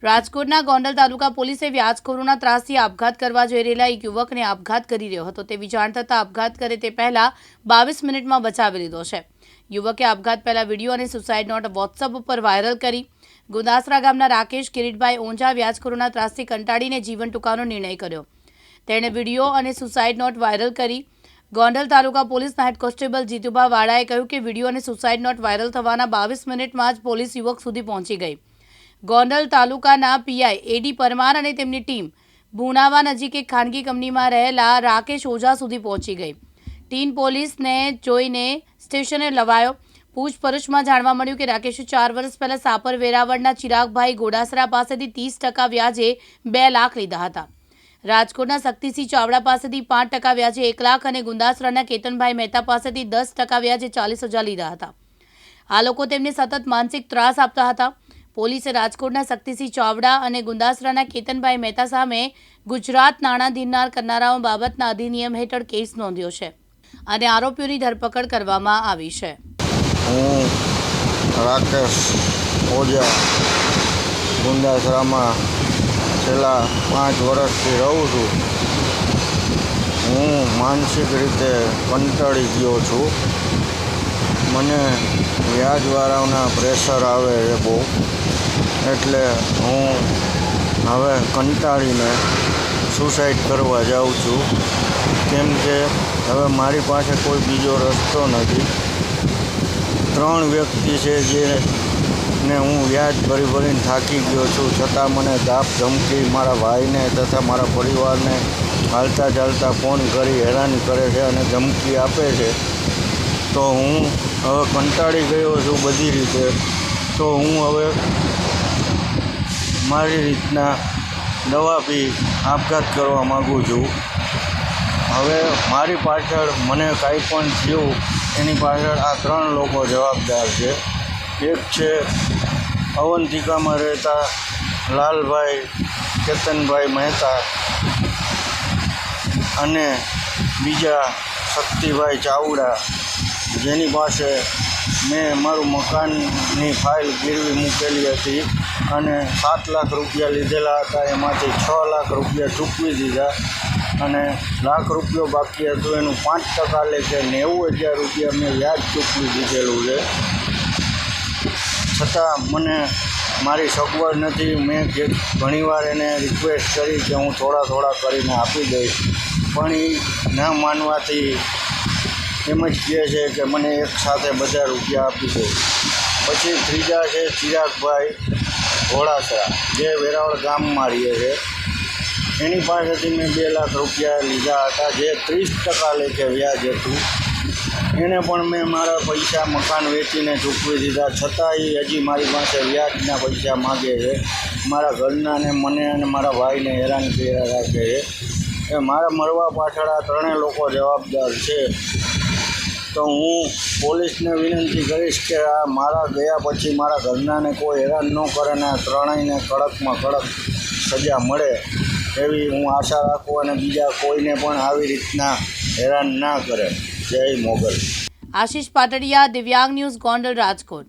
રાજકોટના ગોંડલ તાલુકા પોલીસે વ્યાજખોરોના ત્રાસથી આપઘાત કરવા જઈ રહેલા એક યુવકને આપઘાત કરી રહ્યો હતો તેવી જાણ થતાં આપઘાત કરે તે પહેલા 22 મિનિટમાં બચાવી લીધો છે। યુવકે આપઘાત પહેલા વિડીયો અને સુસાઇડ નોટ વોટ્સએપ ઉપર વાયરલ કરી। ગુંદાસરા ગામના રાકેશ કિરીટભાઈ ઓંઝા વ્યાજખોરોના ત્રાસથી કંટાળીને જીવન ટૂંકાવવાનો નિર્ણય કર્યો। તેણે વિડીયો અને સુસાઇડ નોટ વાયરલ કરી। ગોંડલ તાલુકા પોલીસના હેડ કોન્સ્ટેબલ જીતુભા વાળાએ કહ્યું કે વિડીયો અને સુસાઇડ નોટ વાયરલ થવાના 22 મિનિટમાં જ પોલીસ યુવક સુધી પહોંચી ગઈ। ગોંડલ તાલુકાના પીઆઈ એડી પરમાર અને તેમની ટીમ ભુણાવા નજીક એક ખાનગી કંપનીમાં રહેલા રાકેશ ઓઝા સુધી પહોંચી ગઈ। ટીમ પોલીસને જોઈને સ્ટેશને લવાયો। પૂછપરછમાં જાણવા મળ્યું કે રાકેશે 4 વર્ષ પહેલા સાપર વેરાવળના ચિરાગભાઈ ગોડાસરા પાસેથી 30% વ્યાજે 2 લાખ લીધા હતા। રાજકોટના શક્તિસિંહ ચાવડા પાસેથી 5% વ્યાજે 1 લાખ અને ગુંદાસરાના કેતનભાઈ મહેતા પાસેથી 10% વ્યાજે 40,000 લીધા હતા। આ લોકો તેમને સતત માનસિક ત્રાસ આપતા હતા। પોલીસે રાજકોટના શક્તિસિંહ ચાવડા અને ગુંદાસરાના કેતનભાઈ મહેતા સામે ગુજરાત નાણાં ધીરનાર કરનારાઓ બાબતના અધિનિયમ હેઠળ કેસ નોંધ્યો છે અને આરોપીઓની ધરપકડ કરવામાં આવી છે। હું રાકેશ ઓઝા ગુંદાસરામાં છેલ્લા 5 વર્ષથી રહું છું। હું માનસિક રીતે કંટાળી ગયો છું। મને વ્યાજવાળાના પ્રેશર આવે છે બહુ, એટલે હું હવે કંટાળીને સુસાઇડ કરવા જાઉં છું, કેમ કે હવે મારી પાસે કોઈ બીજો રસ્તો નથી। 3 વ્યક્તિ છે જેને હું વ્યાજ ભરીને થાકી ગયો છું, છતાં મને ધાપ ધમકી મારા ભાઈને તથા મારા પરિવારને હાલતા ચાલતા ફોન કરી હેરાન કરે છે અને ધમકી આપે છે। તો હું હવે કંટાળી ગયો છું બધી રીતે। તો હું હવે મારી રીતના દવા પી આપઘાત કરવા માગું છું। હવે મારી પાછળ મને કાંઈ પણ થયું એની પાછળ આ 3 લોકો જવાબદાર છે। એક છે અવંતિકામાં રહેતા લાલભાઈ કેતનભાઈ મહેતા અને બીજા શક્તિભાઈ ચાવડા, જેની પાસે મેં મારું મકાનની ફાઇલ ગીરવી મૂકેલી હતી અને 7 લાખ રૂપિયા લીધેલા હતા, એમાંથી 6 લાખ રૂપિયા ચૂકવી દીધા અને લાખ રૂપિયો બાકી હતું એનું 5% લેખે 90,000 રૂપિયા મેં વ્યાજ ચૂકવી દીધેલું છે। છતાં મને મારી સગવડ નથી। મેં ઘણીવાર એને રિક્વેસ્ટ કરી કે હું થોડા કરીને આપી દઈશ, પણ એ ન માનવાથી એમ જ કહે છે કે મને એકસાથે બધા રૂપિયા આપી દે। પછી ત્રીજા છે ચિરાગભાઈ ગોડાસરા, જે વેરાવળ ગામમાં રહે છે। એની પાસેથી મેં 2 લાખ રૂપિયા લીધા હતા, જે 30% લેખે વ્યાજ હતું। એને પણ મેં મારા પૈસા મકાન વેચીને ચૂકવી દીધા, છતાં એ હજી મારી પાસે વ્યાજના પૈસા માગે છે। મારા ઘરનાને મને અને મારા ભાઈને હેરાન કર્યા રાખે છે। એ મારા મરવા પાછળ આ 3 લોકો જવાબદાર છે। તો હું પોલીસને વિનંતી કરીશ કે આ મારા ગયા પછી મારા ઘરનાને કોઈ હેરાન ન કરે અને આ 3યને કડકમાં કડક સજા મળે એવી હું આશા રાખું અને બીજા કોઈને પણ આવી રીતના હેરાન ના કરે। જય મોગલ। આશીષ પાટડિયા, દિવ્યાંગ ન્યૂઝ, ગોંડલ, રાજકોટ।